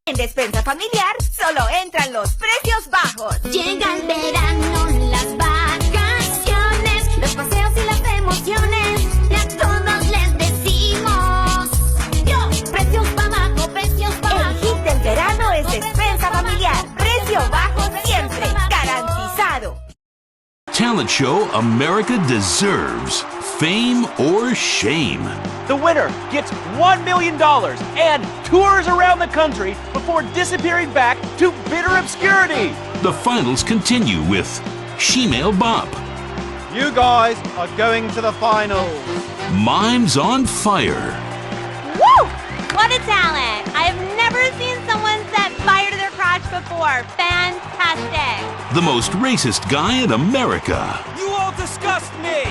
En Despensa Familiar solo entran los precios bajos. Llega el verano, las vacaciones, los paseos y las emociones. Y a todos les decimos: precios bajos, precios bajos. El hit del verano es Despensa Familiar. Precio bajo siempre, garantizado. Talent show America deserves. Fame or shame? The winner gets $1 million and tours around the country before disappearing back to bitter obscurity. The finals continue with Shemale Bop, You guys are going to the finals. Mimes on Fire, Woo! What a talent! I have never seen someone set fire to their crotch before. Fantastic! the most racist guy in America, You all disgust me!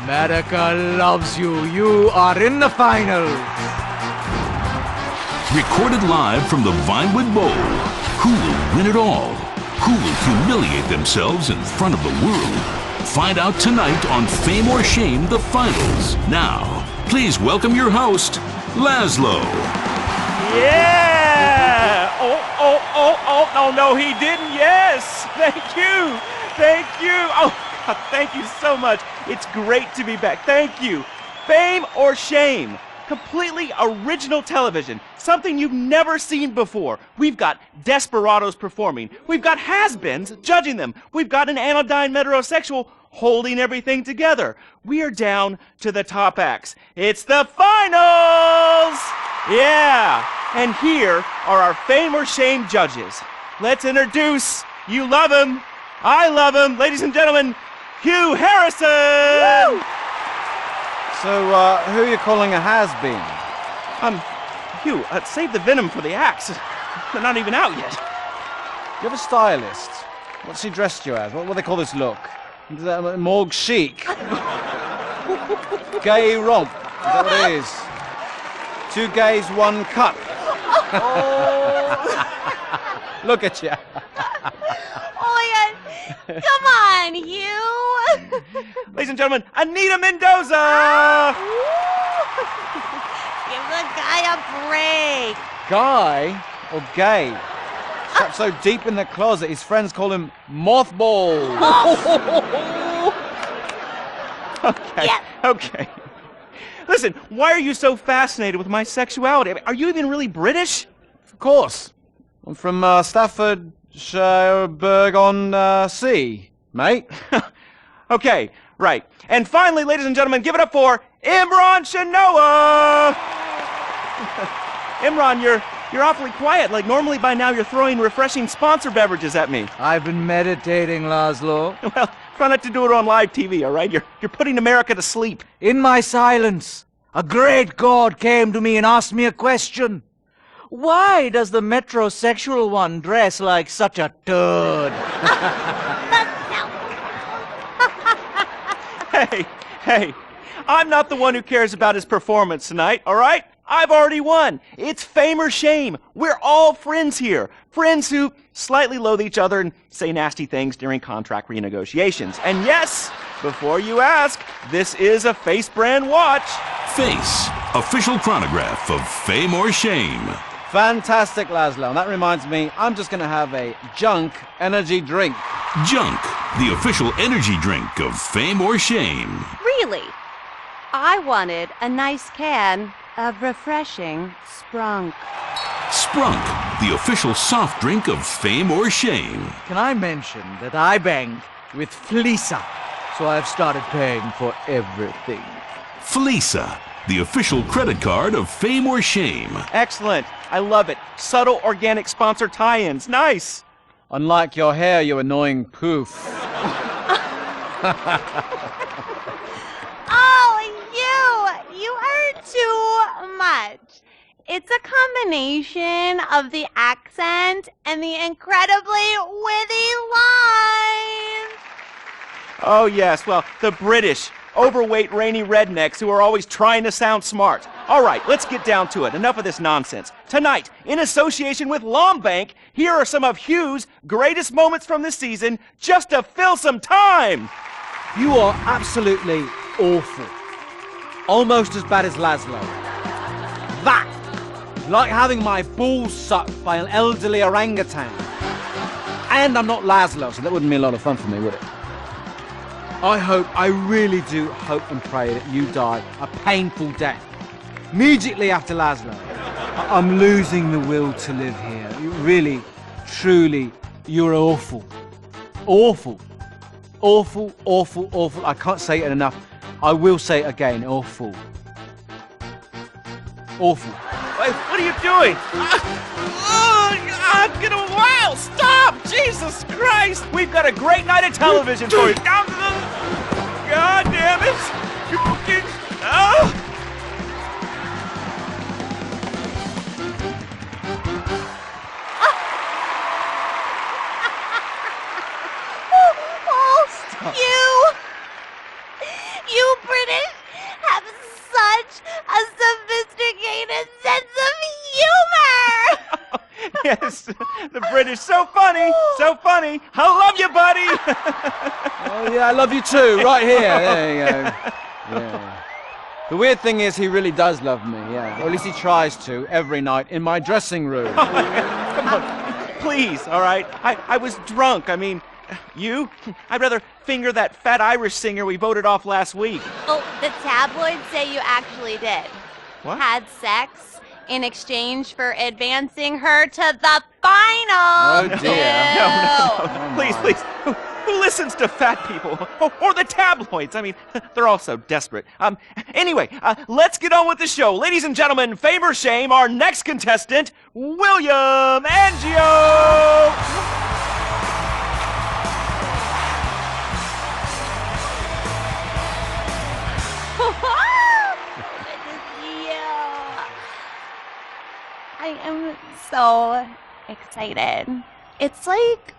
America loves you. You are in the finals. recorded live from the Vinewood Bowl. Who will win it all? Who will humiliate themselves in front of the world? Find out tonight on Fame or Shame, the finals. Now, please welcome your host, Laszlo. Yeah! No, he didn't. Yes! Thank you! Thank you! Oh, God, thank you so much. It's great to be back. Thank you. Fame or Shame? Completely original television. Something you've never seen before. We've got desperados performing. We've got has-beens judging them. We've got an anodyne metrosexual holding everything together. We are down to the top acts. It's the finals! Yeah! And here are our Fame or Shame judges. Let's introduce, you love him, I love him, ladies and gentlemen, Hugh Harrison! Woo! So, who are you calling a has-been? Hugh, save the venom for the acts. They're not even out yet. You have a stylist. What's she dressed you as? What do they call this look? Morgue chic? Gay romp? Is that what it is? Two gays, one cup. Look at you. Oh my God! Come on, Hugh! Ladies and gentlemen, Anita Mendoza! Give the guy a break. Guy or gay? Trapped so deep in the closet, his friends call him Mothball. Okay, Yeah. okay. Listen, why are you so fascinated with my sexuality? I mean, are you even really British? Of course. I'm from Staffordshire on Sea, mate. Okay, right. And finally, ladies and gentlemen, give it up for Imran Shanoa! Imran, you're awfully quiet. Like, normally by now you're throwing refreshing sponsor beverages at me. I've been meditating, Laszlo. Well, try not to do it on live TV, all right? You're putting America to sleep. In my silence, a great god came to me and asked me a question. Why does the metrosexual one dress like such a turd? Hey, I'm not the one who cares about his performance tonight, all right? I've already won. It's Fame or Shame. We're all friends here. Friends who slightly loathe each other and say nasty things during contract renegotiations. And yes, before you ask, this is a Face brand watch. Face, official chronograph of Fame or Shame. Fantastic, Laszlo. And that reminds me, I'm just going to have a junk energy drink. Junk, the official energy drink of Fame or Shame. Really? I wanted a nice can of refreshing Sprunk. Sprunk, the official soft drink of Fame or Shame. Can I mention that I banged with Fleesa, so I've started paying for everything. Fleesa, the official credit card of Fame or Shame. Excellent. I love it. Subtle organic sponsor tie-ins. Nice. Unlike your hair, you annoying poof. Oh, you are too much. It's a combination of the accent and the incredibly witty lines. Oh, yes. Well, the British, overweight, rainy rednecks who are always trying to sound smart. All right, let's get down to it. Enough of this nonsense. Tonight, in association with Lombank, here are some of Hugh's greatest moments from this season, just to fill some time. You are absolutely awful. Almost as bad as Laszlo. That Like having my balls sucked by an elderly orangutan. And I'm not Laszlo, so that wouldn't be a lot of fun for me, would it? I really do hope and pray that you die a painful death. Immediately after Laszlo. I'm losing the will to live here. You really, truly, you're awful. Awful. Awful, awful, awful. I can't say it enough. I will say it again. Awful. Awful. Wait, what are you doing? Get a while! Stop! Jesus Christ! We've got a great night of television for you. God damn it! You fucking... You British have such a sophisticated sense of humor! Yes, the British. So funny, so funny. I love you, buddy. Oh, yeah, I love you too. Right here. There you go. Yeah. The weird thing is he really does love me, yeah. Or at least he tries to, every night, in my dressing room. Come on, please, all right? I was drunk. I mean, you? I'd rather finger that fat Irish singer we voted off last week. Oh, the tabloids say you actually did. What? Had sex in exchange for advancing her to the final. Oh, dear. No. Please. Who listens to fat people? Or the tabloids? I mean, they're all so desperate. Anyway, let's get on with the show. Ladies and gentlemen, fame or shame, our next contestant, William Angio! I am so excited. It's like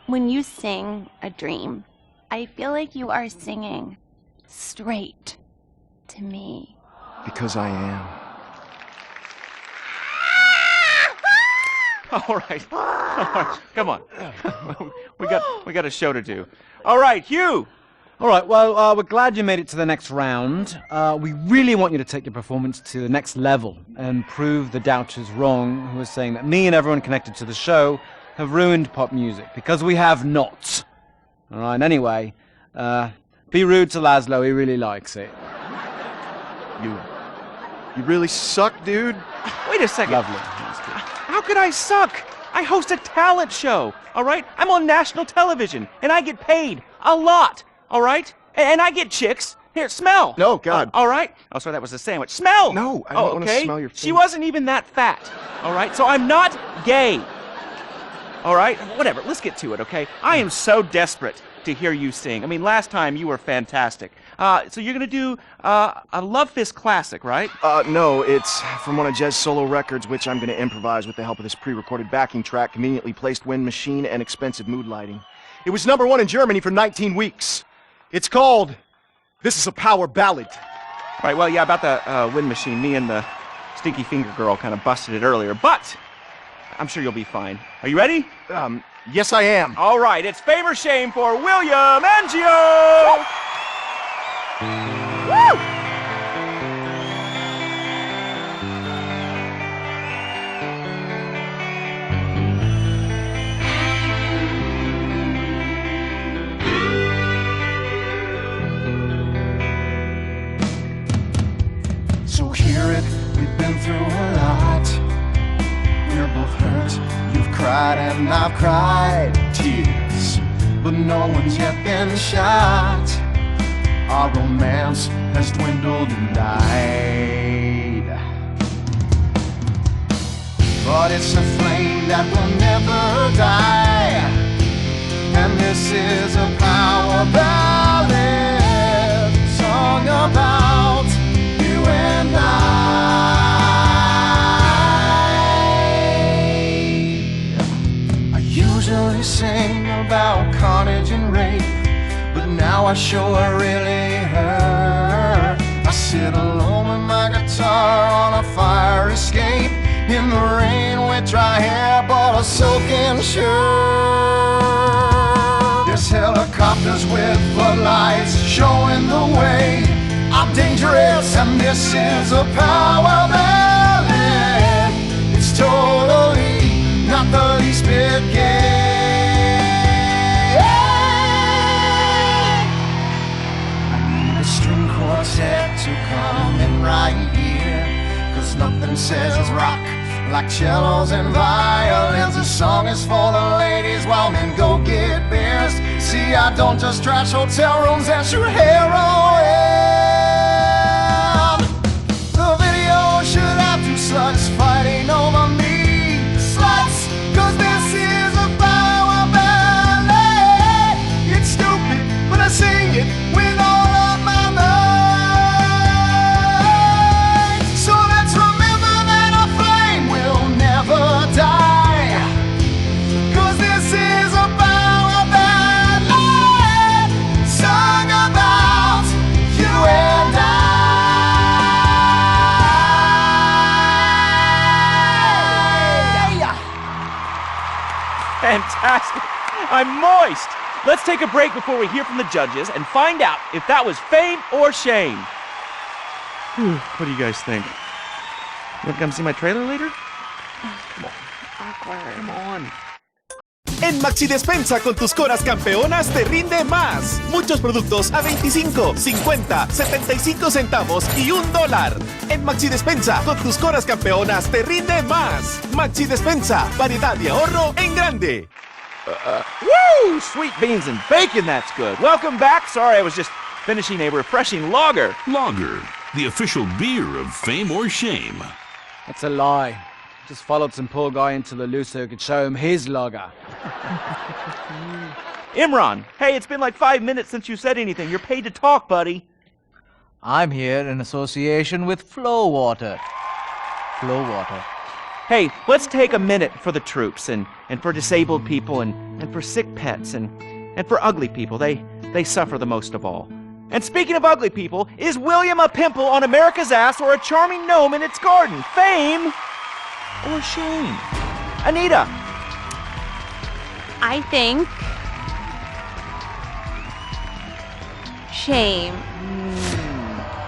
when you sing a dream. I feel like you are singing straight to me. Because I am. All right. Come on. we got a show to do. All right, Hugh. All right, well, we're glad you made it to the next round. We really want you to take your performance to the next level and prove the doubters wrong who are saying that me and everyone connected to the show have ruined pop music, because we have not. All right, anyway, be rude to Laszlo, he really likes it. You really suck, dude. Wait a second. Lovely. How could I suck? I host a talent show, all right? I'm on national television, and I get paid a lot, all right? And I get chicks. Here, smell. No, God. All right? Oh, sorry, that was a sandwich. Smell. No, I don't want to smell your She face. wasn't even that fat, all right? So I'm not gay, all right? Whatever, let's get to it, okay? I am so desperate to hear you sing. I mean, last time you were fantastic. So you're going to do a Love Fist classic, right? No, it's from one of Jez's solo records, which I'm going to improvise with the help of this pre-recorded backing track, conveniently placed wind machine, and expensive mood lighting. It was #1 in Germany for 19 weeks. It's called This Is a Power Ballad. Right, well, yeah, about the wind machine, me and the Stinky Finger Girl kind of busted it earlier, but I'm sure you'll be fine. Are you ready? Yes, I am. All right, it's fame or shame for William Angio! Woo! So hear it, we've been through a lot. We're both hurt, you've cried and I've cried tears, but no one's yet been shot. Our romance has dwindled and died, but it's a flame that will never die. And this is a power ballad, song about you and I usually sing about carnage and rape, but now I sure really hurt. I sit alone with my guitar on a fire escape, in the rain with dry hair but a soaking shirt. There's helicopters with floodlights showing the way. I'm dangerous and this is a power ballad. like cellos and violins. The song is for the ladies while men go get beers. See, I don't just trash hotel rooms and shoot heroin. The video should have two sluts fighting over me. Sluts, cause this is a power ballet. It's stupid, but I sing it with all of my might. So let's remember that our flame will never die. Cause this is a power ballet, sung about you and I. Fantastic. I'm moist. Let's take a break before we hear from the judges and find out if that was fame or shame. Whew, what do you guys think? You want to come see my trailer later? Come on. En Maxi Despensa con tus coras campeonas te rinde más. Muchos productos a 25, 50, 75 centavos y $1. En Maxi Despensa con tus coras campeonas te rinde más. Maxi Despensa, variedad y ahorro en grande. Woo! Sweet beans and bacon, that's good. Welcome back. Sorry, I was just finishing a refreshing lager. Lager, the official beer of fame or shame. That's a lie. Just followed some poor guy into the loose so he could show him his lager. Imran, hey, it's been like 5 minutes since you said anything. You're paid to talk, buddy. I'm here in association with Flow Water. Flow Water. Hey, let's take a minute for the troops and for disabled people and for sick pets and for ugly people. They suffer the most of all. And speaking of ugly people, is William a pimple on America's ass or a charming gnome in its garden? Fame or shame? Anita. I think shame.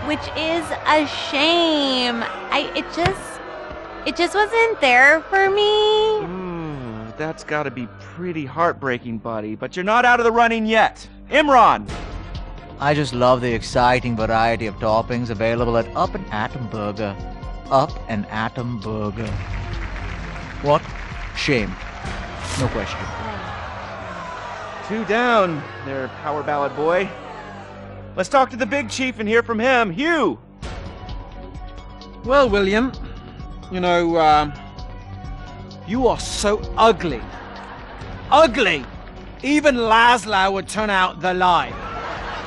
Which is a shame. It just wasn't there for me. That's gotta be pretty heartbreaking, buddy. But you're not out of the running yet. Imran. I just love the exciting variety of toppings available at Up and Atom Burger. Up and Atom Burger. What? Shame. No question. 2 down there, power ballad boy. Let's talk to the big chief and hear from him. Hugh. Well, William, you know, you are so ugly. Ugly! Even Laszlo would turn out the light.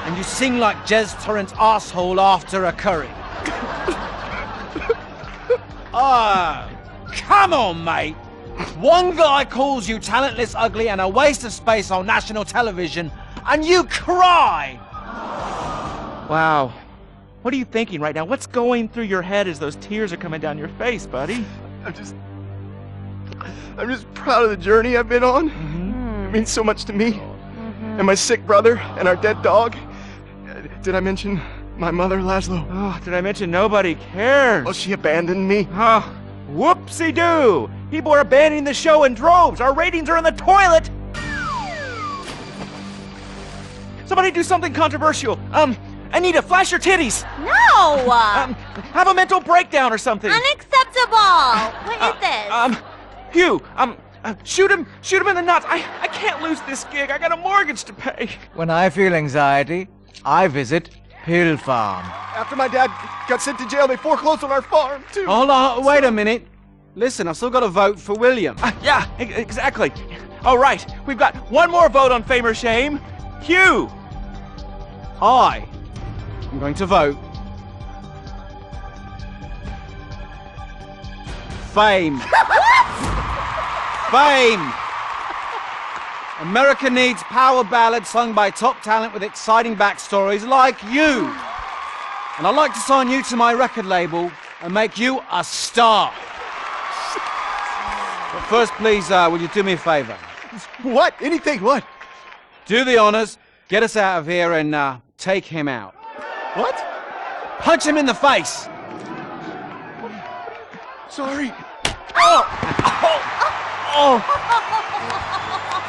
And you sing like Jez Torrent's asshole after a curry. Come on, mate! One guy calls you talentless, ugly, and a waste of space on national television, and you cry! Wow. What are you thinking right now? What's going through your head as those tears are coming down your face, buddy? I'm just proud of the journey I've been on. It means so much to me. And my sick brother and our dead dog. Did I mention my mother, Laszlo? Oh, did I mention nobody cares? Oh, she abandoned me. Oh, whoopsie-doo! People are abandoning the show in droves. Our ratings are in the toilet. Somebody do something controversial. Anita, flash your titties. No! Have a mental breakdown or something. Unacceptable! What is this? Hugh, shoot him in the nuts. I can't lose this gig. I got a mortgage to pay. When I feel anxiety, I visit Hill Farm. After my dad got sent to jail, they foreclosed on our farm, too. Hold on, wait a minute. Listen, I've still got to vote for William. Yeah, exactly. All right, we've got one more vote on fame or shame. Hugh. I'm going to vote fame. Fame. America needs power ballads sung by top talent with exciting backstories like you. And I'd like to sign you to my record label and make you a star. But first, please, will you do me a favor? What? Anything? What? Do the honors, get us out of here, and take him out. What? Punch him in the face. Sorry.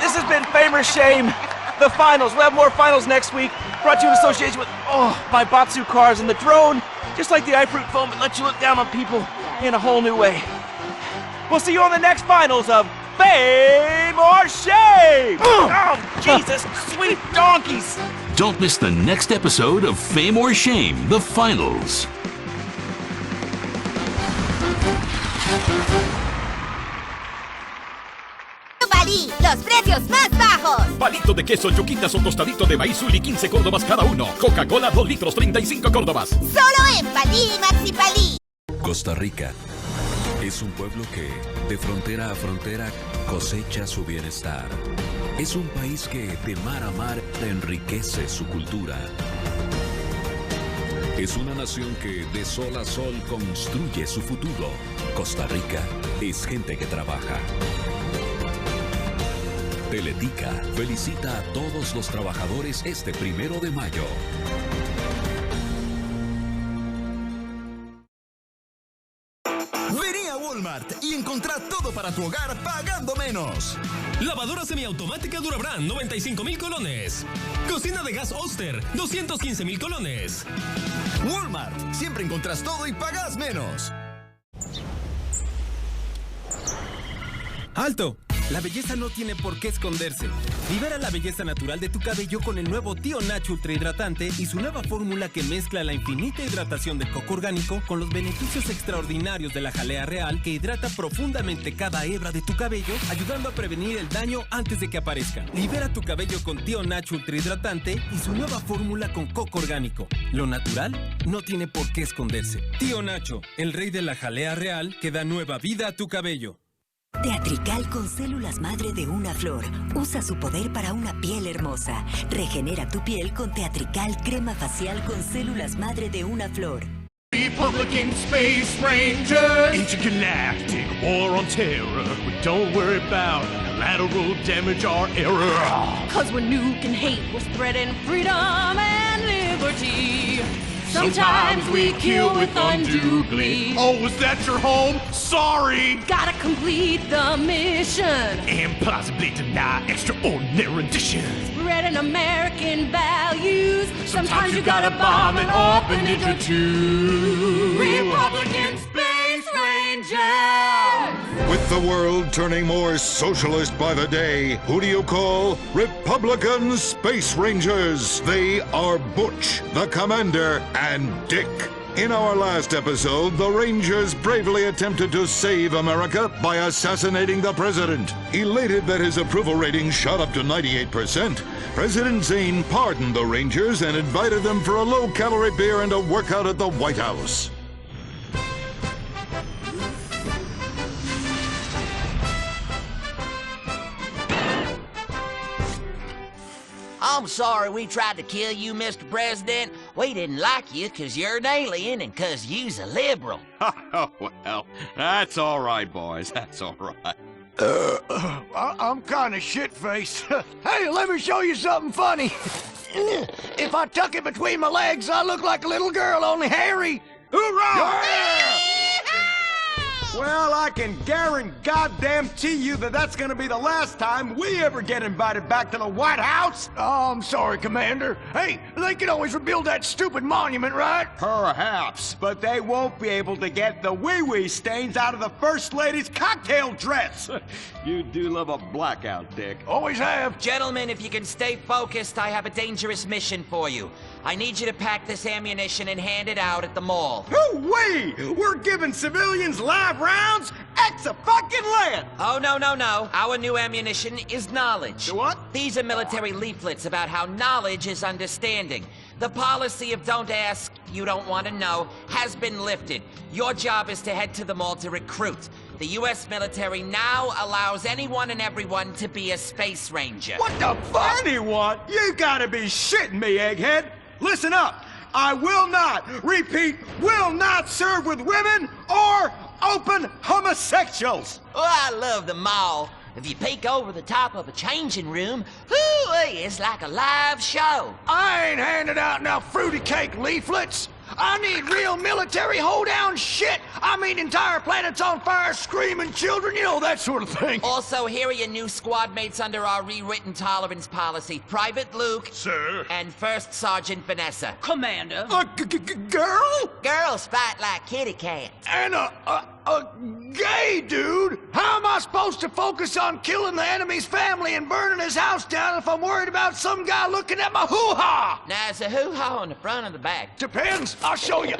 This has been Fame or Shame, the finals. We'll have more finals next week. Brought to you in association with, my Batsu cars and the drone. Just like the iFruit foam, it lets you look down on people in a whole new way. We'll see you on the next finals of Fame or Shame! Oh, Jesus, sweet donkeys! Don't miss the next episode of Fame or Shame, the finals. Palí, los precios más bajos. Palito de queso, yuquitas o tostadito de maíz Uli, 15 córdobas cada uno. Coca-Cola 2 litros, 35 córdobas. Solo en Palí y Maxi Palí. Costa Rica es un pueblo que, de frontera a frontera, cosecha su bienestar. Es un país que, de mar a mar, enriquece su cultura. Es una nación que, de sol a sol, construye su futuro. Costa Rica es gente que trabaja. Teletica felicita a todos los trabajadores este 1 de mayo. Vení a Walmart y encontrá todo para tu hogar pagando menos. Lavadora semiautomática Durabran, 95,000 colones. Cocina de gas Oster, 215,000 colones. Walmart, siempre encontrás todo y pagás menos. ¡Alto! La belleza no tiene por qué esconderse. Libera la belleza natural de tu cabello con el nuevo Tío Nacho Ultra Hidratante y su nueva fórmula que mezcla la infinita hidratación del coco orgánico con los beneficios extraordinarios de la jalea real que hidrata profundamente cada hebra de tu cabello, ayudando a prevenir el daño antes de que aparezca. Libera tu cabello con Tío Nacho Ultra Hidratante y su nueva fórmula con coco orgánico. Lo natural no tiene por qué esconderse. Tío Nacho, el rey de la jalea real que da nueva vida a tu cabello. Teatrical con células madre de una flor. Usa su poder para una piel hermosa. Regenera tu piel con Teatrical crema facial con células madre de una flor. Republican Space Ranger, intergalactic war on terror. But don't worry about collateral damage or error. Cause we're nuking hate, we're spreading freedom and liberty. Sometimes we kill with undue glee. Oh, was that your home? Sorry! Gotta complete the mission. And possibly deny extraordinary renditions. Spreading American values. Sometimes you gotta bomb an orphanage or two. Republican Space Rangers! With the world turning more socialist by the day, who do you call Republican Space Rangers? They are Butch, the Commander, and Dick. In our last episode, the Rangers bravely attempted to save America by assassinating the president. Elated that his approval rating shot up to 98%, President Zane pardoned the Rangers and invited them for a low-calorie beer and a workout at the White House. I'm sorry we tried to kill you, Mr. President. We didn't like you 'cause you're an alien and 'cause you's a liberal. Oh, well, that's all right, boys. That's all right. I'm kind of shit-faced. Hey, let me show you something funny. If I tuck it between my legs, I look like a little girl, only hairy. Hoorah! Well, I can guarantee you that that's gonna be the last time we ever get invited back to the White House. Oh, I'm sorry, Commander. Hey, they can always rebuild that stupid monument, right? Perhaps, but they won't be able to get the wee-wee stains out of the First Lady's cocktail dress. You do love a blackout, Dick. Always have. Gentlemen, if you can stay focused, I have a dangerous mission for you. I need you to pack this ammunition and hand it out at the mall. Hoo-wee! We're giving civilians live rounds? Ex-a-fucking-land! Oh, no, no, no. Our new ammunition is knowledge. What? These are military leaflets about how knowledge is understanding. The policy of don't ask, you don't want to know, has been lifted. Your job is to head to the mall to recruit. The U.S. military now allows anyone and everyone to be a space ranger. What the fuck? Anyone? You gotta be shitting me, egghead! Listen up! I will not, repeat, will not serve with women or open homosexuals! Oh, I love the mall. If you peek over the top of a changing room, whoo-wee, it's like a live show. I ain't handing out no fruity cake leaflets. I need real military hold-down shit. I mean entire planets on fire, screaming children, you know, that sort of thing. Also, here are your new squad mates under our rewritten tolerance policy. Private Luke. Sir. And First Sergeant Vanessa. Commander. Girl? Girls fight like kitty cats. And a gay, dude! How am I supposed to focus on killing the enemy's family and burning his house down if I'm worried about some guy looking at my hoo-ha? Now, is the hoo-ha in the front or the back? Depends. I'll show you.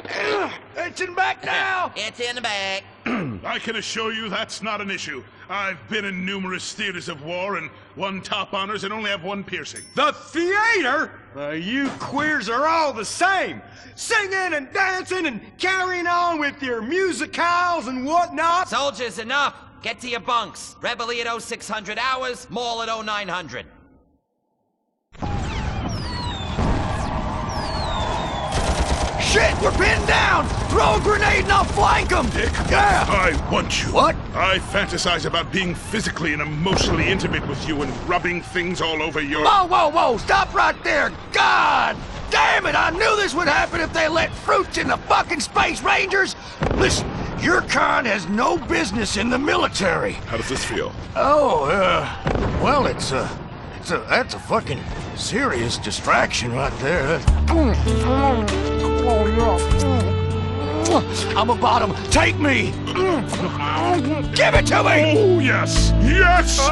It's in the back now. It's in the back. I can assure you that's not an issue. I've been in numerous theaters of war and won top honors and only have one piercing. The theater? You queers are all the same. Singing and dancing and carrying on with your musicals and whatnot. Soldiers, enough. Get to your bunks. Reveille at 0600 hours, Maul at 0900. Shit, we're pinned down! Throw a grenade and I'll flank them! Dick, yeah! I want you. What? I fantasize about being physically and emotionally intimate with you and rubbing things all over your... Whoa, whoa, whoa! Stop right there! God damn it! I knew this would happen if they let fruits in the fucking Space Rangers! Listen, your kind has no business in the military. How does this feel? Oh, well, that's a fucking serious distraction right there. I'm a bottom. Take me! Give it to me! Oh, yes! Yes! Oh,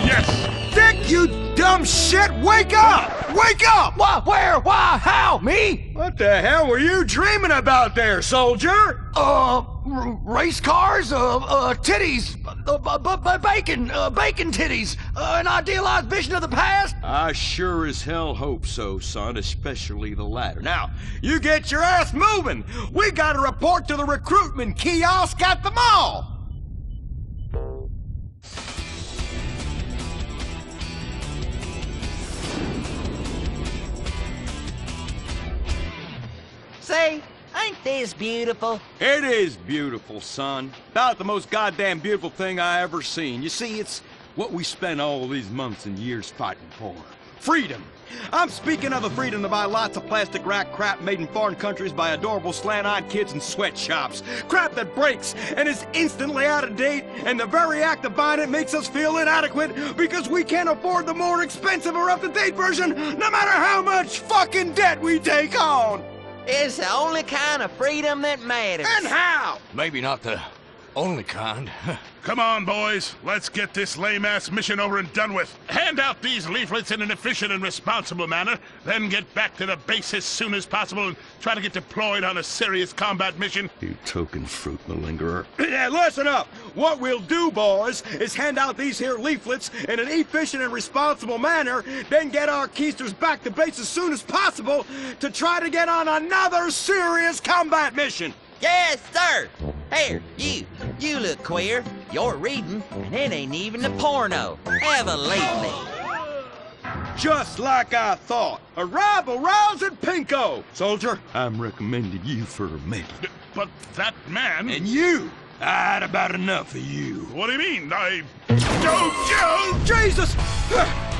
yes! Dick, you dumb shit! Wake up! Wake up! Why? Where? Why? How? Me? What the hell were you dreaming about there, soldier? Race cars, titties, bacon titties, an idealized vision of the past? I sure as hell hope so, son, especially the latter. Now, you get your ass moving! We gotta report to the recruitment kiosk at the mall! Say, ain't this beautiful? It is beautiful, son. About the most goddamn beautiful thing I ever seen. You see, it's what we spent all these months and years fighting for. Freedom. I'm speaking of the freedom to buy lots of plastic rack crap made in foreign countries by adorable slant-eyed kids in sweatshops. Crap that breaks and is instantly out of date, and the very act of buying it makes us feel inadequate because we can't afford the more expensive or up-to-date version, no matter how much fucking debt we take on. It's the only kind of freedom that matters. And how? Maybe not the only kind. Come on, boys. Let's get this lame-ass mission over and done with. Hand out these leaflets in an efficient and responsible manner, then get back to the base as soon as possible and try to get deployed on a serious combat mission. You token fruit malingerer. Yeah, listen up. What we'll do, boys, is hand out these here leaflets in an efficient and responsible manner, then get our keisters back to base as soon as possible to try to get on another serious combat mission. Yes, sir. Here, you look queer. You're reading, and it ain't even a porno. Have a leaflet. Just like I thought. Arrival rousing pinko. Soldier, I'm recommending you for a medal. But that man... And you! I had about enough of you. What do you mean? Joe! Jesus!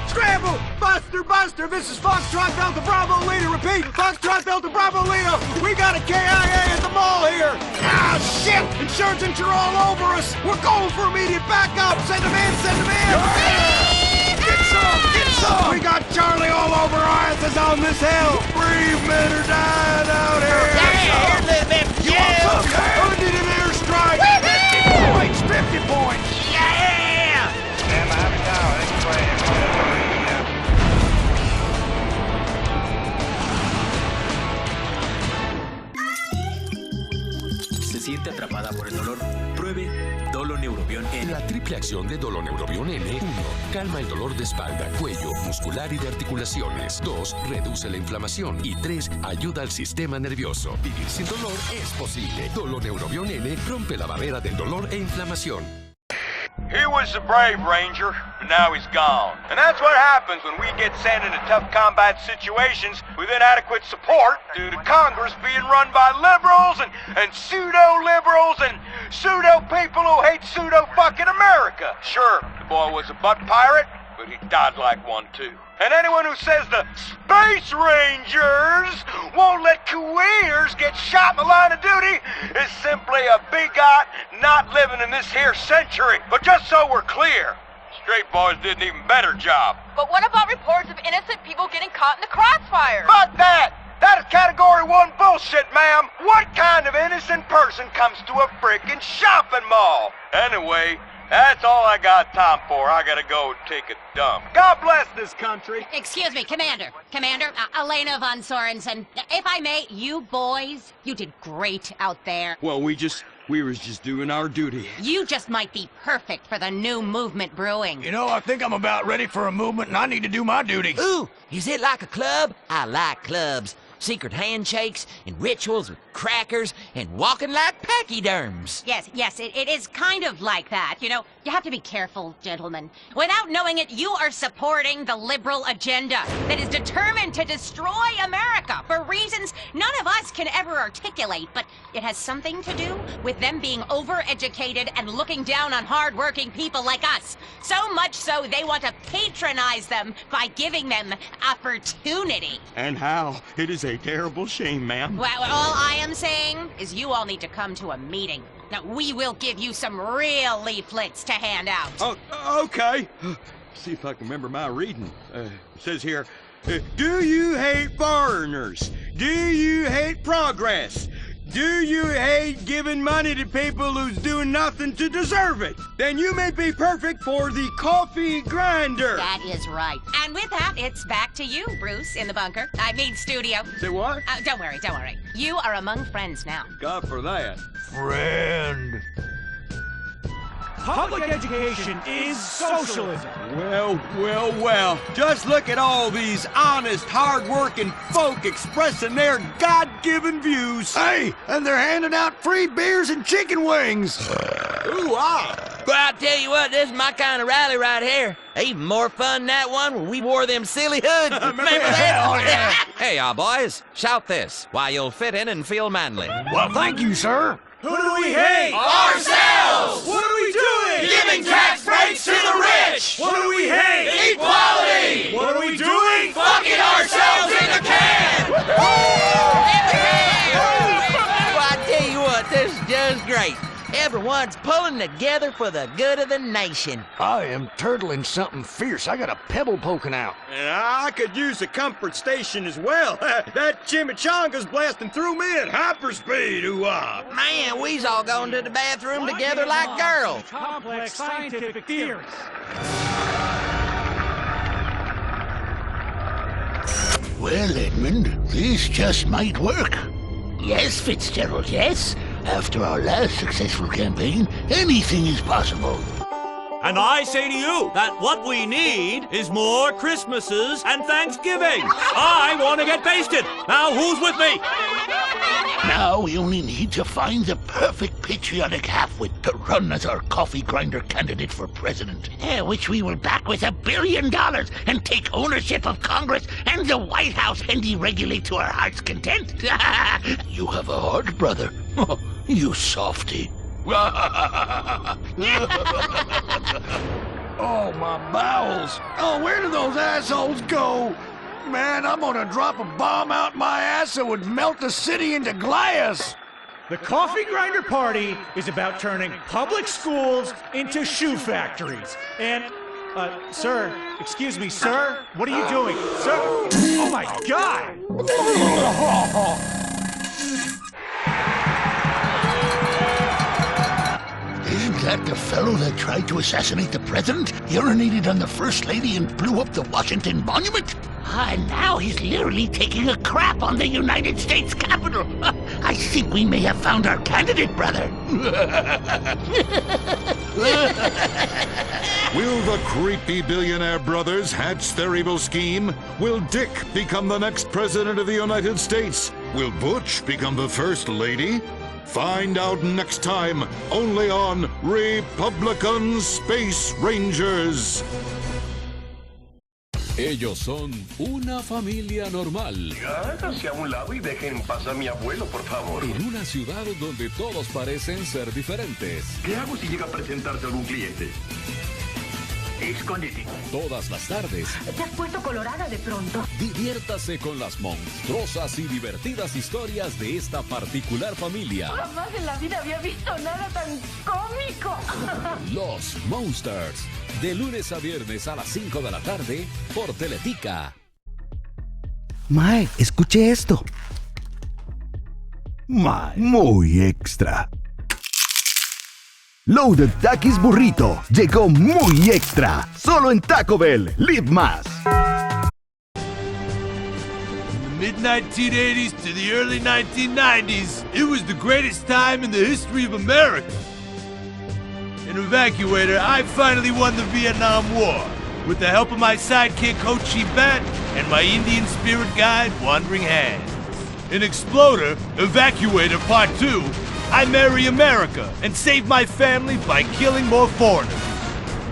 Scramble! Buster! This is Foxtrot Delta Bravo Leader. Repeat, Foxtrot Delta Bravo Leader. We got a KIA at the mall here. Ah, shit! Insurgents are all over us. We're going for immediate backup. Send them in! Get some! We got Charlie all over our asses on this hill. Brave men are dying out here. You want some? I need an airstrike. 50 points! Yeah! Stand by the tower. Let's play. ¿Se siente atrapada por el dolor? Pruebe Doloneurobion N. La triple acción de Doloneurobion N. 1. Calma el dolor de espalda, cuello, muscular y de articulaciones. 2. Reduce la inflamación. Y 3. Ayuda al sistema nervioso. Vivir sin dolor es posible. Doloneurobion N rompe la barrera del dolor e inflamación. He was a brave ranger, but now he's gone. And that's what happens when we get sent into tough combat situations with inadequate support due to Congress being run by liberals and pseudo-liberals and pseudo-people who hate pseudo-fucking America. Sure, the boy was a butt pirate, but he died like one too. And anyone who says the Space Rangers won't let queers get shot in the line of duty is simply a bigot not living in this here century. But just so we're clear, straight boys did an even better job. But what about reports of innocent people getting caught in the crossfire? Fuck that! That is Category 1 bullshit, ma'am. What kind of innocent person comes to a frickin' shopping mall? Anyway, that's all I got time for. I gotta go take a dump. God bless this country. Excuse me, Commander. Elena von Sorensen. If I may, you boys, you did great out there. Well, we was just doing our duty. You just might be perfect for the new movement brewing. You know, I think I'm about ready for a movement and I need to do my duty. Ooh, is it like a club? I like clubs. Secret handshakes and rituals with crackers and walking like pachyderms. Yes, it is kind of like that. You know, you have to be careful, gentlemen. Without knowing it, you are supporting the liberal agenda that is determined to destroy America for reasons none of us can ever articulate, but it has something to do with them being overeducated and looking down on hard-working people like us. So much so they want to patronize them by giving them opportunity. And how? It is a terrible shame, ma'am. Well, all I am saying is you all need to come to a meeting. Now, we will give you some real leaflets to hand out. Oh, okay. See if I can remember my reading. It says here, do you hate foreigners? Do you hate progress? Do you hate giving money to people who's doing nothing to deserve it? Then you may be perfect for the coffee grinder. That is right. And with that, it's back to you, Bruce, in the bunker. I mean, studio. Say what? Don't worry. You are among friends now. God for that. Friend. Public education is socialism. Well. Just look at all these honest, hard-working folk expressing their God-given views. Hey, and they're handing out free beers and chicken wings. Well, I tell you what, this is my kind of rally right here. Even more fun than that one when we wore them silly hoods. Remember that? Oh, yeah. Hey, y'all boys, shout this while you'll fit in and feel manly. Well, thank you, sir. Who do we hate? Ourselves! What are we doing? Giving tax breaks to the rich! What do we hate? Equality! What are we doing? Fucking ourselves in the can! Well, I tell you what, this is just great. Everyone's pulling together for the good of the nation. I am turtling something fierce. I got a pebble poking out. And I could use a comfort station as well. That chimichanga's blasting through me at hyperspeed. Ooh-ah. Man, we's all going to the bathroom together like girls. Complex scientific theories. Well, Edmund, this just might work. Yes, Fitzgerald, yes. After our last successful campaign, anything is possible. And I say to you that what we need is more Christmases and Thanksgiving. I want to get basted. Now, who's with me? Now we only need to find the perfect patriotic halfwit to run as our coffee grinder candidate for president, which we will back with $1 billion and take ownership of Congress and the White House and deregulate to our heart's content. You have a heart, brother. You softy. Oh, my bowels. Oh, where do those assholes go? Man, I'm gonna drop a bomb out my ass that would melt the city into glass. The Coffee Grinder Party is about turning public schools into shoe factories. And, sir, excuse me, sir, what are you doing? Sir, oh my God! Isn't that the fellow that tried to assassinate the president, urinated on the first lady, and blew up the Washington Monument? And now he's literally taking a crap on the United States Capitol. I think we may have found our candidate, brother. Will the creepy billionaire brothers hatch their evil scheme? Will Dick become the next president of the United States? Will Butch become the first lady? Find out next time, only on Republican Space Rangers. Ellos son una familia normal. Háganse a un lado y dejen en paz a mi abuelo, por favor. En una ciudad donde todos parecen ser diferentes. ¿Qué hago si llega a presentarse algún cliente? Escóndete. Todas las tardes, Te has puesto colorada de pronto. diviértase con las monstruosas y divertidas historias de esta particular familia. Jamás en la vida había visto nada tan cómico. Los Monsters. De lunes a viernes a las 5 de la tarde por Teletica. Mae, escuche esto. Mae, muy extra. Loaded Takis Burrito llegó muy extra. Solo en Taco Bell. Live más. Mid-1980s to the early 1990s, it was the greatest time in the history of America. An evacuator, I finally won the Vietnam War with the help of my sidekick Ho Chi Bat and my Indian spirit guide Wandering Hand. An exploder, evacuator part 2, I marry America and save my family by killing more foreigners.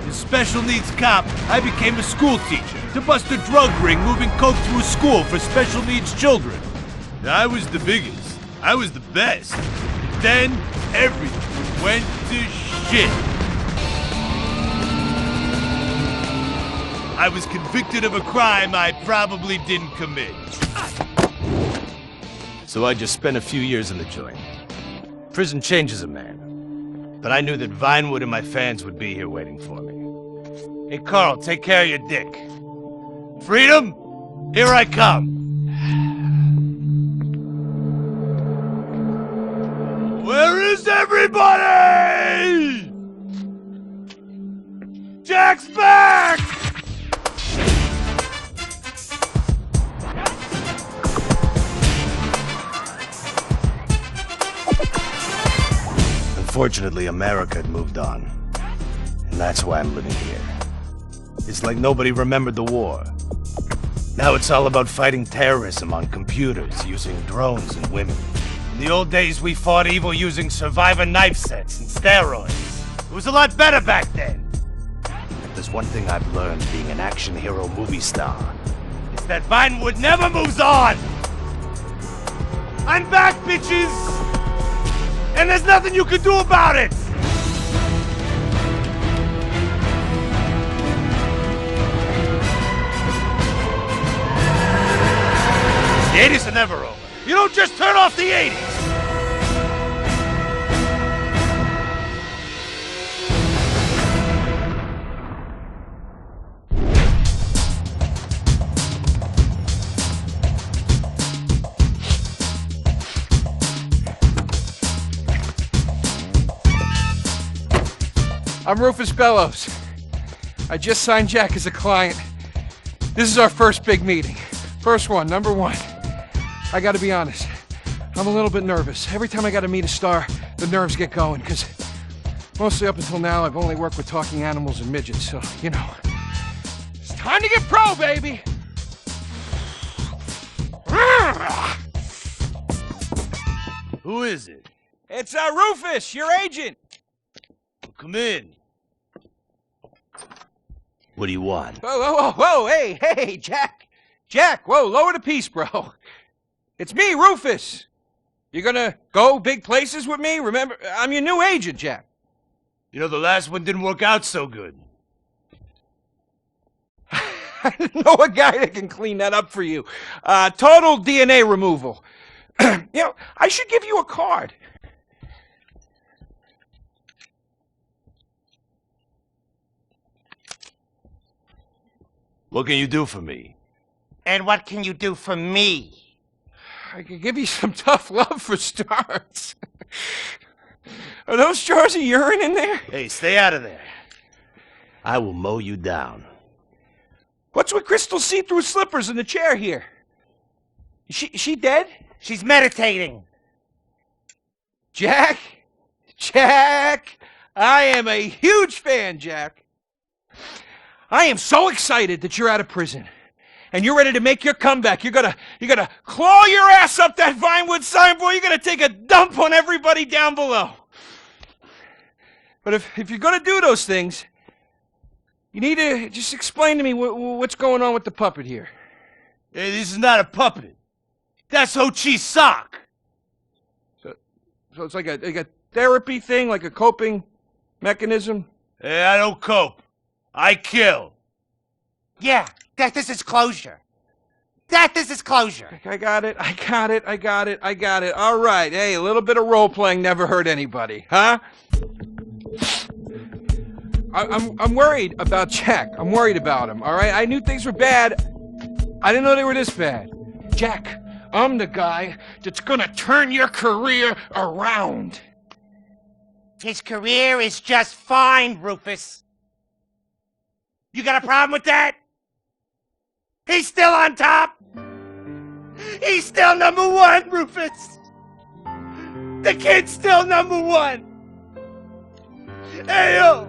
As special needs cop, I became a school teacher to bust a drug ring moving coke to a school for special needs children. I was the biggest. I was the best. Then everything went to shit. I was convicted of a crime I probably didn't commit. So I just spent a few years in the joint. Prison changes a man. But I knew that Vinewood and my fans would be here waiting for me. Hey, Carl, take care of your dick. Freedom, here I come. Where is everybody? Jack's back! Unfortunately, America had moved on. And that's why I'm living here. It's like nobody remembered the war. Now it's all about fighting terrorism on computers, using drones and women. In the old days, we fought evil using Survivor knife sets and steroids. It was a lot better back then. If there's one thing I've learned being an action hero movie star, it's that Vinewood never moves on! I'm back, bitches! And there's nothing you can do about it! The 80s are never over. You don't just turn off the 80s! I'm Rufus Bellows. I just signed Jack as a client. This is our first big meeting. First one, number one. I gotta be honest, I'm a little bit nervous. Every time I gotta meet a star, the nerves get going, because mostly up until now, I've only worked with talking animals and midgets, so, you know. It's time to get pro, baby! Who is it? It's Rufus, your agent! Come in. What do you want? Whoa, hey, Jack! Jack, whoa, lower the piece, bro. It's me, Rufus. You gonna go big places with me? Remember, I'm your new agent, Jack. You know, the last one didn't work out so good. I know a guy that can clean that up for you. Total DNA removal. You know, I should give you a card. What can you do for me? And what can you do for me? I could give you some tough love for starts. Are those jars of urine in there? Hey, stay out of there. I will mow you down. What's with Crystal's see-through slippers in the chair here? Is she dead? She's meditating. Jack, I am a huge fan, Jack. I am so excited that you're out of prison. And you're ready to make your comeback. You're gonna claw your ass up that Vinewood signboard. You're gonna take a dump on everybody down below. But if you're gonna do those things, you need to just explain to me what's going on with the puppet here. Hey, this is not a puppet. That's Ho Chi's sock. So it's like a therapy thing, like a coping mechanism? Hey, I don't cope. I kill. Yeah, this is closure. This is closure. I got it. All right. Hey, a little bit of role-playing never hurt anybody, huh? I'm worried about Jack. I'm worried about him, all right? I knew things were bad. I didn't know they were this bad. Jack, I'm the guy that's gonna turn your career around. His career is just fine, Rufus. You got a problem with that? He's still on top. He's still number one, Rufus. The kid's still number one. Hey, yo.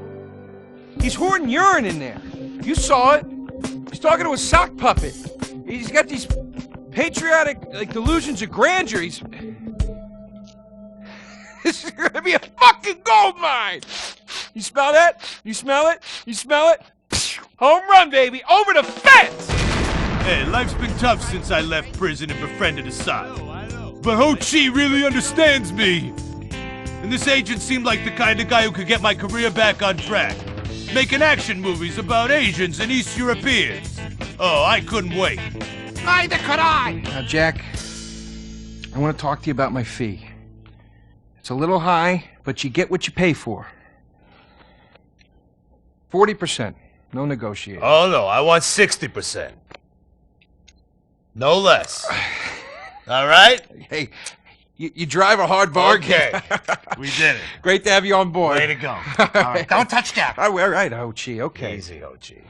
He's hoarding urine in there. You saw it. He's talking to a sock puppet. He's got these patriotic, delusions of grandeur. This is gonna be a fucking gold mine. You smell that? You smell it? You smell it? Home run, baby. Over the fence. Hey, life's been tough since I left prison and befriended Assad. But Ho Chi really understands me. And this agent seemed like the kind of guy who could get my career back on track. Making action movies about Asians and East Europeans. Oh, I couldn't wait. Neither could I. Now, Jack, I want to talk to you about my fee. It's a little high, but you get what you pay for. 40%. No negotiating. Oh, no, I want 60%. No less. All right? Hey, you drive a hard bargain. Okay. We did it. Great to have you on board. Way to go. All right, don't touch Jack. All right, Ho-Chi, okay. Easy, Ho-Chi.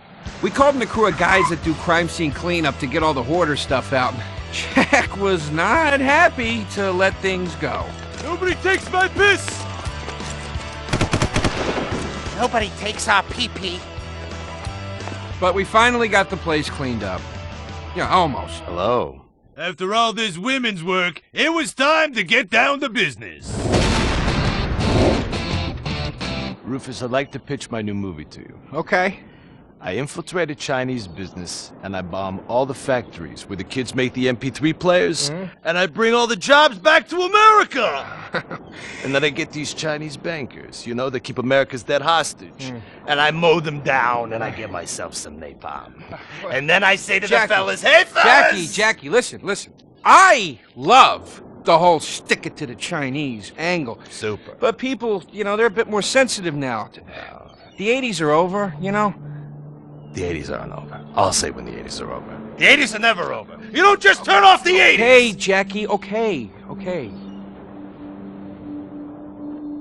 We called in a crew of guys that do crime scene cleanup to get all the hoarder stuff out. Jack was not happy to let things go. Nobody takes my piss! Nobody takes our pee-pee. But we finally got the place cleaned up. Yeah, almost. Hello. After all this women's work, it was time to get down to business. Rufus, I'd like to pitch my new movie to you. Okay. I infiltrated Chinese business, and I bomb all the factories where the kids make the MP3 players, and I bring all the jobs back to America! and then I get these Chinese bankers, you know, that keep America's dead hostage. And I mow them down, and I get myself some napalm. And then I say to the fellas, hey, fellas! Jackie, listen. I love the whole stick it to the Chinese angle. Super. But people, they're a bit more sensitive now. The 80s are over, The 80s aren't over. I'll say when the 80s are over. The 80s are never over. You don't just turn off the 80s! Hey, Jackie, okay.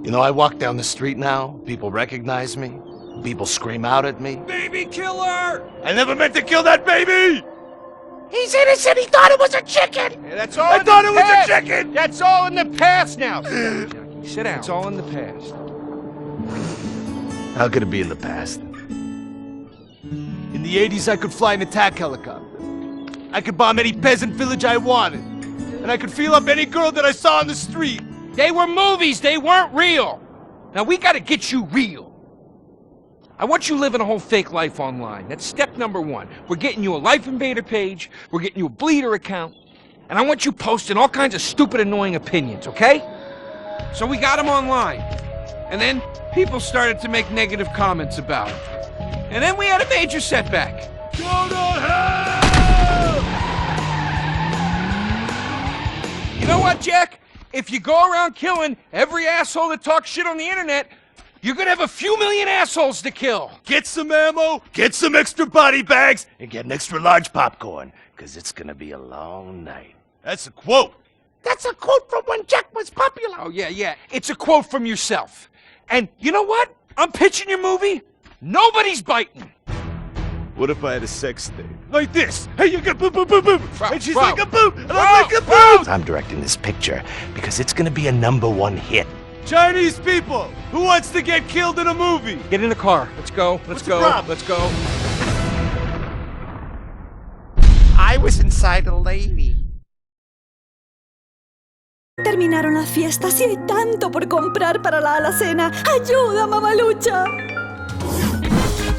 You know, I walk down the street now, people recognize me, people scream out at me. Baby killer! I never meant to kill that baby! He's innocent. He thought it was a chicken. Yeah, that's all. I thought it was a chicken! That's all in the past now. Sit down, Jackie. Sit down. It's all in the past. How could it be in the past? In the 80s, I could fly an attack helicopter. I could bomb any peasant village I wanted. And I could feel up any girl that I saw on the street. They were movies. They weren't real. Now, we got to get you real. I want you living a whole fake life online. That's step number one. We're getting you a Life Invader page. We're getting you a Bleeder account. And I want you posting all kinds of stupid, annoying opinions, okay? So we got them online. And then people started to make negative comments about it. And then we had a major setback. Go to hell! You know what, Jack? If you go around killing every asshole that talks shit on the internet, you're gonna have a few million assholes to kill. Get some ammo, get some extra body bags, and get an extra large popcorn, because it's gonna be a long night. That's a quote. That's a quote from when Jack was popular. Oh, yeah. It's a quote from yourself. And you know what? I'm pitching your movie. Nobody's biting. What if I had a sex tape? Like this. Hey, you got boop, boop, boop, boop. And she's bro. like a boop, and I'm like a boop. I'm directing this picture because it's gonna be a #1 hit. Chinese people, who wants to get killed in a movie? Get in the car. Let's go. What's the problem? Let's go. I was inside a lady. Terminaron las fiestas y hay tanto por comprar para la alacena. ¡Ayuda, mamalucha!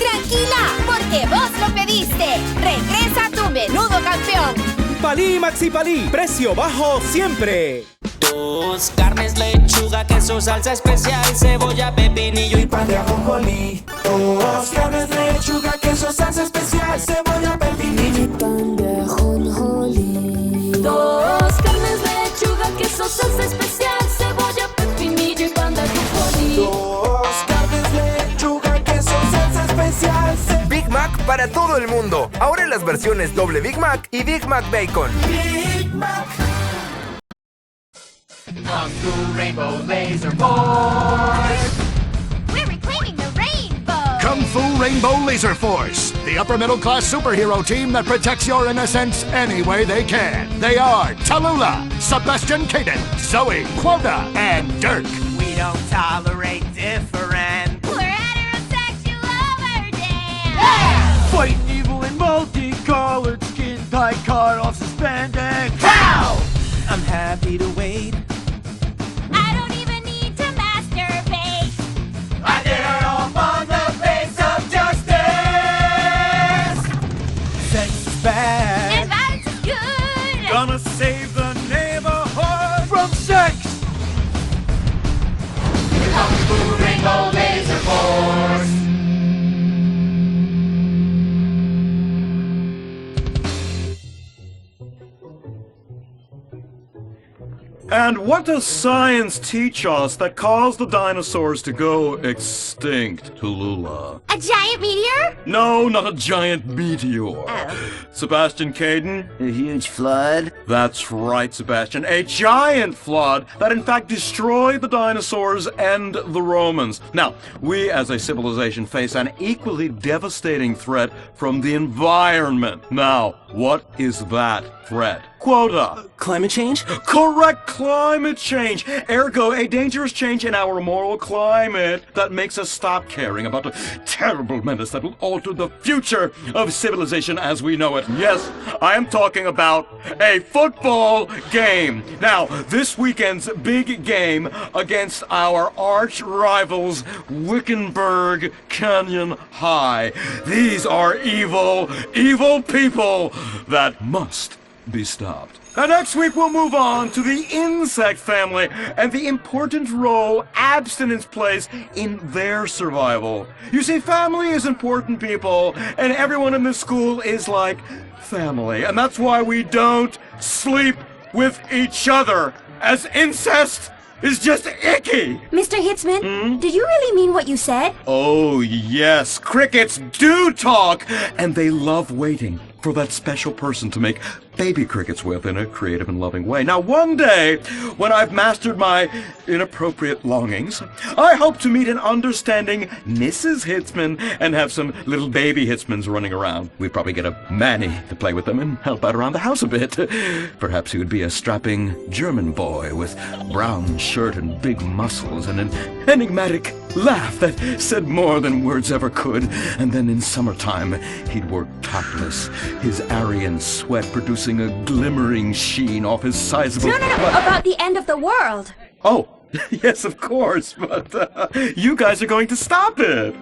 Tranquila, porque vos lo pediste. Regresa tu menudo campeón. Palí Maxi Palí, precio bajo siempre. Dos carnes, lechuga, queso, salsa especial, cebolla, pepinillo y pan de ajonjolí. Dos carnes, lechuga, queso, salsa especial, cebolla, pepinillo y pan de ajonjolí. Dos carnes, lechuga, queso, salsa especial, cebolla, pepinillo y pan de ajonjolí. Dos carnes, lechuga, queso, salsa especial. Big Mac para todo el mundo. Ahora en las versiones doble Big Mac y Big Mac Bacon. Mac. Kung Fu Rainbow Laser Force. We're reclaiming the rainbow! Kung Fu Rainbow Laser Force, the upper middle class superhero team that protects your innocence any way they can. They are Tallulah, Sebastian Caden, Zoe, Quota, and Dirk. We don't tolerate different. We're heterosexual overdance! Fight evil in multicolored skin, tight cut off suspended. Pow! I'm happy to wait. I don't even need to masturbate. I did it all on the face of justice. Sex is bad. And violence is good. Gonna save the neighborhood From sex! Kung Fu Rainbow Laser Force. And what does science teach us that caused the dinosaurs to go extinct, Tallulah? A giant meteor? No, not a giant meteor. Oh. Sebastian Caden? A huge flood? That's right, Sebastian. A giant flood that in fact destroyed the dinosaurs and the Romans. Now, we as a civilization face an equally devastating threat from the environment. Now, what is that threat? Quota. Climate change? Correct, climate change. Ergo, a dangerous change in our moral climate that makes us stop caring about the terrible menace that will alter the future of civilization as we know it. Yes, I am talking about a football game. Now, this weekend's big game against our arch rivals, Wickenburg Canyon High. These are evil, evil people that must be stopped. And next week we'll move on to the insect family and the important role abstinence plays in their survival. You see, family is important, people, and everyone in this school is like family. And that's why we don't sleep with each other, as incest is just icky. Mr. Hitzman, did you really mean what you said? Oh, yes. Crickets do talk, and they love waiting for that special person to make baby crickets with in a creative and loving way. Now, one day, when I've mastered my inappropriate longings, I hope to meet an understanding Mrs. Hitzman and have some little baby Hitzmans running around. We'd probably get a Manny to play with them and help out around the house a bit. Perhaps he would be a strapping German boy with brown shirt and big muscles and an enigmatic laugh that said more than words ever could. And then in summertime, he'd work topless, his Aryan sweat producing a glimmering sheen off his sizable... No, about the end of the world. Oh, yes, of course, but you guys are going to stop it.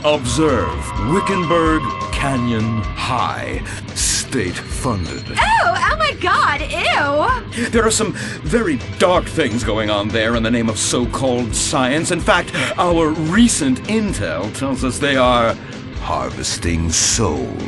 Observe Wickenburg Canyon High, state-funded. Oh my God, ew! There are some very dark things going on there in the name of so-called science. In fact, our recent intel tells us they are harvesting souls.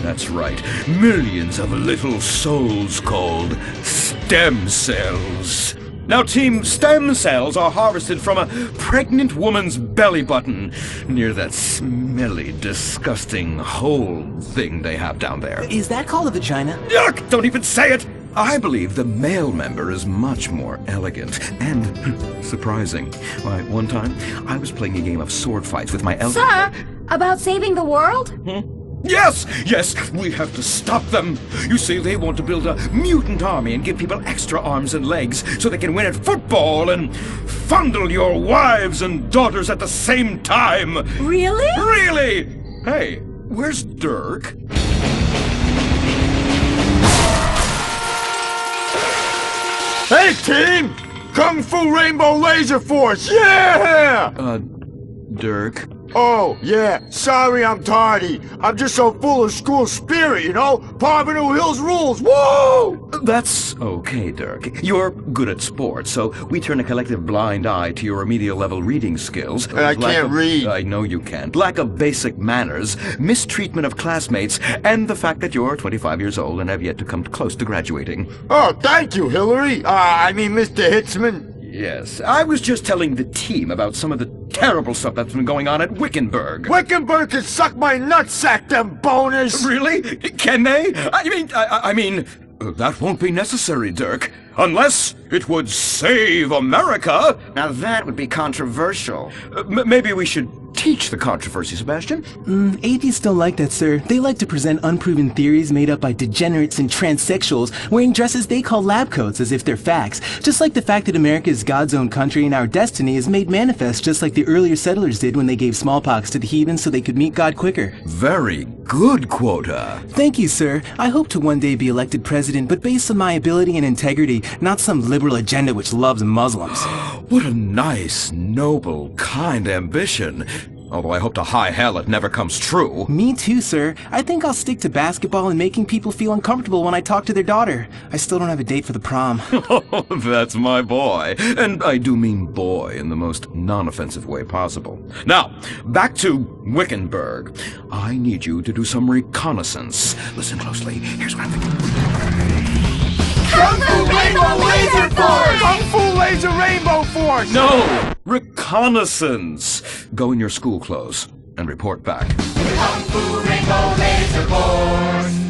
That's right, millions of little souls called stem cells. Now, Team Stem Cells are harvested from a pregnant woman's belly button near that smelly, disgusting hole thing they have down there. Is that called a vagina? Yuck! Don't even say it! I believe the male member is much more elegant and surprising. Why, one time, I was playing a game of sword fights with my elder... Sir, about saving the world? Yes! Yes! We have to stop them! You see, they want to build a mutant army and give people extra arms and legs so they can win at football and fondle your wives and daughters at the same time! Really? Really! Hey, where's Dirk? Hey, team! Kung Fu Rainbow Laser Force, yeah! Dirk? Oh, yeah. Sorry I'm tardy. I'm just so full of school spirit, you know? Parvenu Hills rules. Woo! That's okay, Dirk. You're good at sports, so we turn a collective blind eye to your remedial level reading skills. I can't read. I know you can't. Lack of basic manners, mistreatment of classmates, and the fact that you're 25 years old and have yet to come close to graduating. Oh, thank you, Hillary. Mr. Hitzman. Yes, I was just telling the team about some of the terrible stuff that's been going on at Wickenburg. Wickenburg can suck my nutsack, them boners! Really? Can they? I mean, that won't be necessary, Dirk. Unless it would save America. Now that would be controversial. Maybe we should teach the controversy, Sebastian. Atheists don't like that, sir. They like to present unproven theories made up by degenerates and transsexuals wearing dresses they call lab coats as if they're facts. Just like the fact that America is God's own country and our destiny is made manifest just like the earlier settlers did when they gave smallpox to the heathen so they could meet God quicker. Very good, Quota. Thank you, sir. I hope to one day be elected president, but based on my ability and integrity, not some liberal agenda which loves Muslims. What a nice, noble, kind ambition. Although I hope to high hell it never comes true. Me too, sir. I think I'll stick to basketball and making people feel uncomfortable when I talk to their daughter. I still don't have a date for the prom. Oh, that's my boy. And I do mean boy in the most non-offensive way possible. Now, back to Wickenburg. I need you to do some reconnaissance. Listen closely. Here's what I'm thinking. Kung Fu Rainbow Laser Force! Kung Fu Laser Rainbow Force! No! Reconnaissance! Go in your school clothes and report back. Kung Fu Rainbow Laser Force!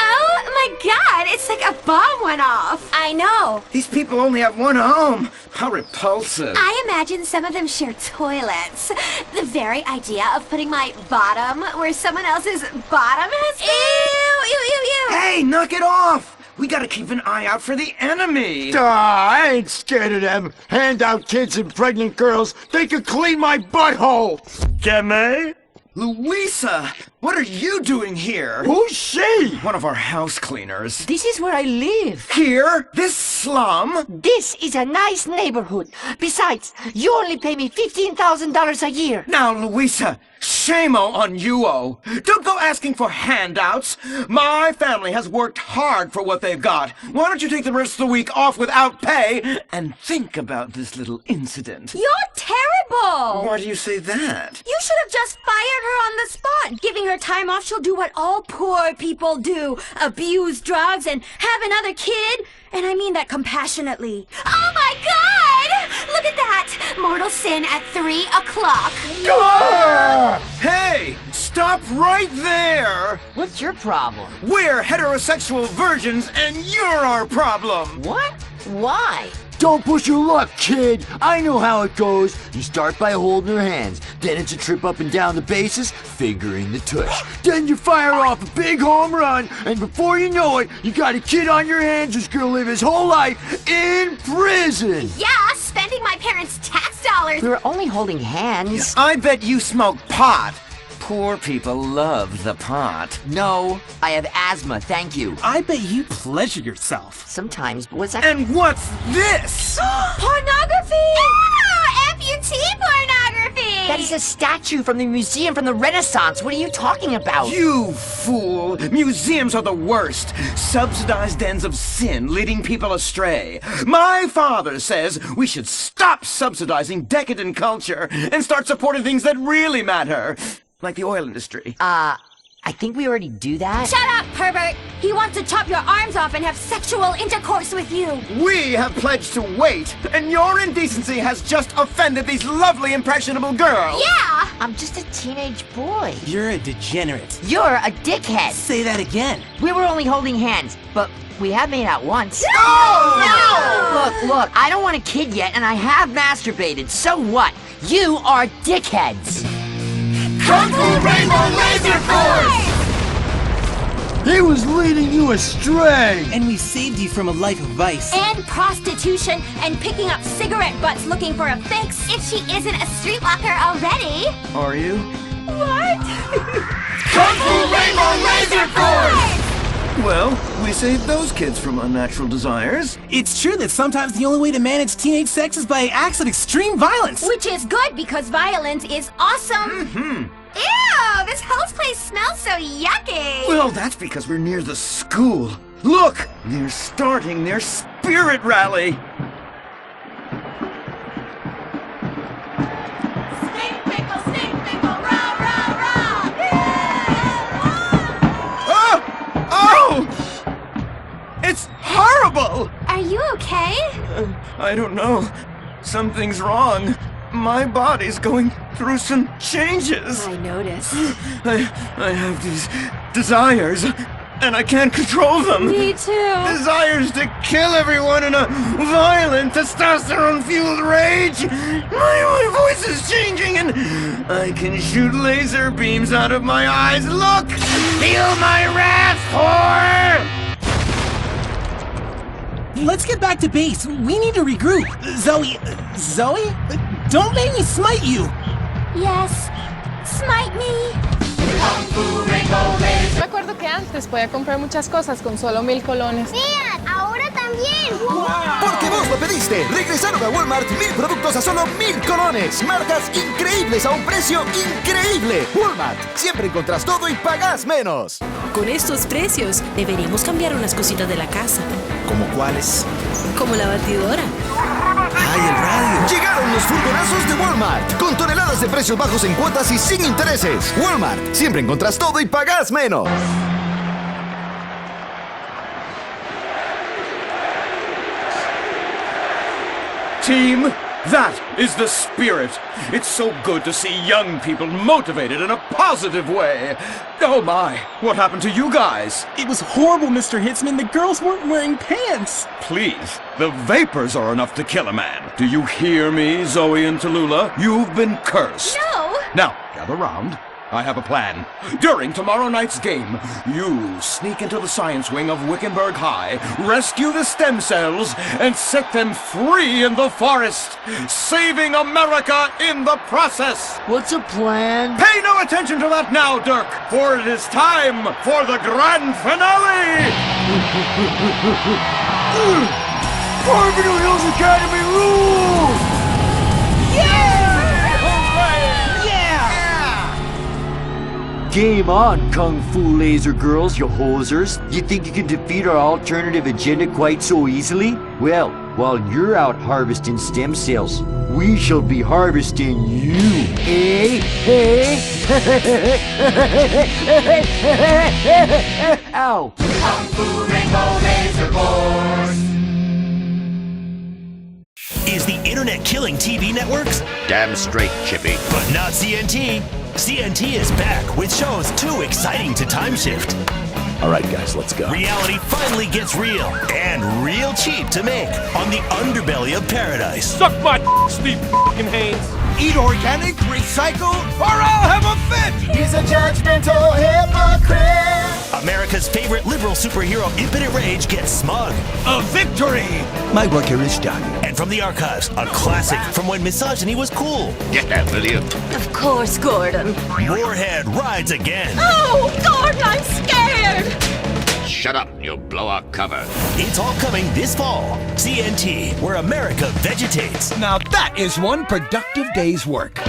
Oh my god, it's like a bomb went off. I know. These people only have one home. How repulsive. I imagine some of them share toilets. The very idea of putting my bottom where someone else's bottom has been. Ew. Hey, knock it off! We gotta keep an eye out for the enemy! I ain't scared of them. Handout kids and pregnant girls. They could clean my butthole. Can they? Louisa! What are you doing here? Who's she? One of our house cleaners. This is where I live. Here? This slum? This is a nice neighborhood. Besides, you only pay me $15,000 a year. Now, Louisa, shame-o on you-o. Don't go asking for handouts. My family has worked hard for what they've got. Why don't you take the rest of the week off without pay and think about this little incident? You're terrible! Why do you say that? You should have just fired her on the spot. Giving her time off, she'll do what all poor people do. Abuse drugs and have another kid. And I mean that compassionately. Oh my god! Look at that! Mortal sin at 3 o'clock. Hey! Stop right there! What's your problem? We're heterosexual virgins and you're our problem! What? Why? Don't push your luck, kid. I know how it goes. You start by holding her hands. Then it's a trip up and down the bases, fingering the tush. Then you fire off a big home run, and before you know it, you got a kid on your hands who's gonna live his whole life in prison. Yeah, spending my parents' tax dollars. We were only holding hands. I bet you smoke pot. Poor people love the pot. No, I have asthma, thank you. I bet you pleasure yourself. Sometimes, but what's that? And what's this? Pornography! Oh, amputee pornography! That is a statue from the museum from the Renaissance. What are you talking about? You fool! Museums are the worst. Subsidized dens of sin leading people astray. My father says we should stop subsidizing decadent culture and start supporting things that really matter. Like the oil industry. I think we already do that. Shut up, pervert! He wants to chop your arms off and have sexual intercourse with you. We have pledged to wait, and your indecency has just offended these lovely, impressionable girls. Yeah! I'm just a teenage boy. You're a degenerate. You're a dickhead. Say that again. We were only holding hands, but we have made out once. No! Look, I don't want a kid yet, and I have masturbated. So what? You are dickheads. Kung Fu Rainbow Laser Force! He was leading you astray! And we saved you from a life of vice. And prostitution and picking up cigarette butts looking for a fix if she isn't a streetwalker already. Are you? What? Kung Fu Rainbow Laser Force! Well, we save those kids from unnatural desires. It's true that sometimes the only way to manage teenage sex is by acts of extreme violence. Which is good because violence is awesome. Ew, this whole place smells so yucky. Well, that's because we're near the school. Look, they're starting their spirit rally. It's horrible! Are you okay? I don't know. Something's wrong. My body's going through some changes. I noticed. I have these desires, and I can't control them. Me too. Desires to kill everyone in a violent, testosterone-fueled rage. My voice is changing, and I can shoot laser beams out of my eyes. Look! Feel my wrath, whore! Let's get back to base. We need to regroup. Zoe? Don't make me smite you. Yes, smite me. Me acuerdo que antes podía comprar muchas cosas con solo 1,000 colones. ¡Vean! ¡Ahora también! Porque vos lo pediste. Regresaron a Walmart 1000 productos a solo 1000 colones. Marcas increíbles a un precio increíble. Walmart. Siempre encontrás todo y pagás menos. Con estos precios, deberíamos cambiar unas cositas de la casa. ¿Como cuáles? Como la batidora. ¡Ay, el radio! Llegaron los furgonazos de Walmart. Con toneladas de precios bajos en cuotas y sin intereses. Walmart. Siempre encontrás todo y pagás menos. Team, that is the spirit. It's so good to see young people motivated in a positive way. Oh my, what happened to you guys? It was horrible, Mr. Hitzman. The girls weren't wearing pants. Please, the vapors are enough to kill a man. Do you hear me, Zoe and Tallulah? You've been cursed. No. Now, gather round. I have a plan. During tomorrow night's game, you sneak into the science wing of Wickenburg High, rescue the stem cells, and set them free in the forest, saving America in the process. What's a plan? Pay no attention to that now, Dirk, for it is time for the grand finale! Farmington Hills Academy rules! Game on, Kung Fu Laser Girls, you hosers. You think you can defeat our alternative agenda quite so easily? Well, while you're out harvesting stem cells, we shall be harvesting you, eh? Ow! Kung Fu Rainbow Laser Board. Is the internet killing TV networks? Damn straight, Chippy. But not CNT. CNT is back with shows too exciting to time shift. All right, guys, let's go. Reality finally gets real and real cheap to make on the underbelly of paradise. Suck my Steve f***ing Haynes. Eat organic, recycle, or I'll have a fit! He's a judgmental hypocrite. America's favorite liberal superhero, Impotent Rage, gets smug. A victory! My work here is done. And from the archives, a classic from when misogyny was cool. Get that, will you? Of course, Gordon. Warhead rides again. Oh, Gordon, I'm scared! Shut up, you'll blow our cover. It's all coming this fall. CNT, where America vegetates. Now that is one productive day's work.